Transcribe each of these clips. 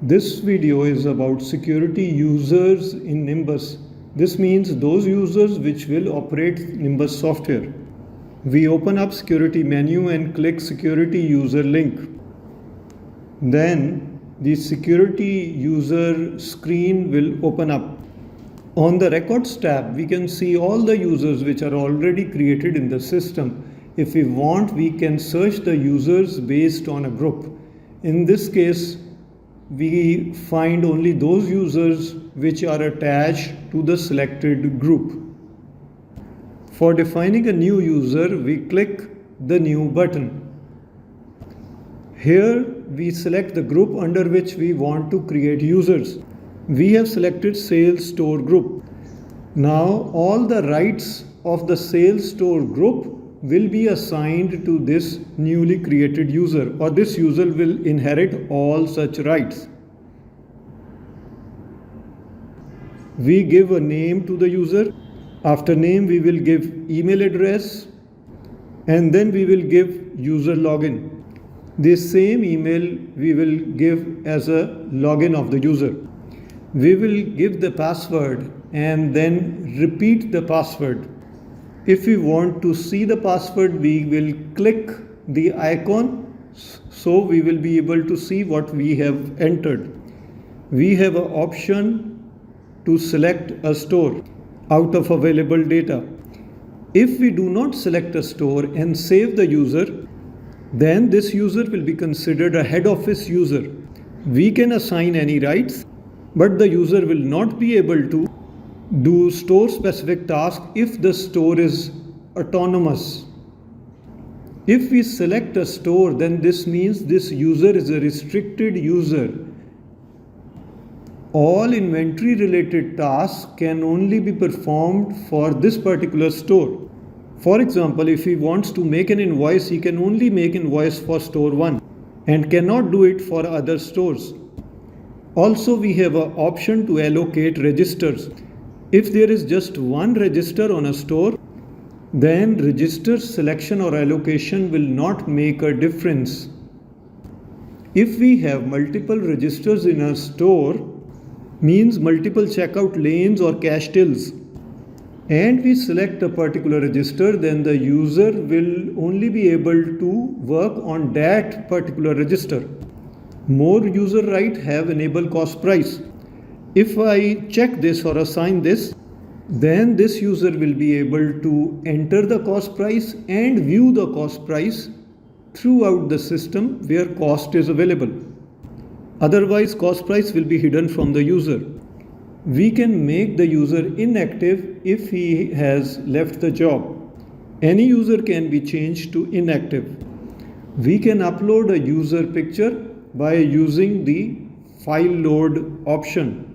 This video is about security users in Nimbus. This means those users which will operate Nimbus software. We open up security menu and click security user link. Then the security user screen will open up. On the records tab, we can see all the users which are already created in the system. If we want, we can search the users based on a group. In this case, we find only those users which are attached to the selected group. For defining a new user, we click the new button. Here we select the group under which we want to create users. We have selected sales store group. Now all the rights of the sales store group will be assigned to this newly created user, or this user will inherit all such rights. We give a name to the user. After name we will give email address, and then we will give user login. This same email we will give as a login of the user. We will give the password and then repeat the password. If we want to see the password, we will click the icon, so we will be able to see what we have entered. We have an option to select a store out of available data. If we do not select a store and save the user, then this user will be considered a head office user. We can assign any rights, but the user will not be able to do store specific tasks if the store is autonomous. If we select a store, then this means this user is a restricted user. All inventory related tasks can only be performed for this particular store. For example, if he wants to make an invoice, he can only make invoice for store 1 and cannot do it for other stores. Also, we have an option to allocate registers. If there is just one register on a store, then register selection or allocation will not make a difference. If we have multiple registers in a store, means multiple checkout lanes or cash tills, and we select a particular register, then the user will only be able to work on that particular register. More user right have enable cost price. If I check this or assign this, then this user will be able to enter the cost price and view the cost price throughout the system where cost is available. Otherwise, cost price will be hidden from the user. We can make the user inactive if he has left the job. Any user can be changed to inactive. We can upload a user picture by using the file load option.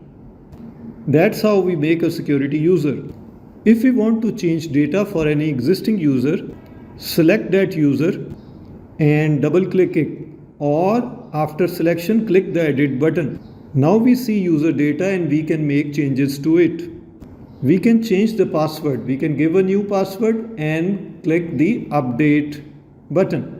That's how we make a security user. If we want to change data for any existing user, select that user and double click it, or after selection click the edit button. Now we see user data and we can make changes to it. We can change the password. We can give a new password and click the update button.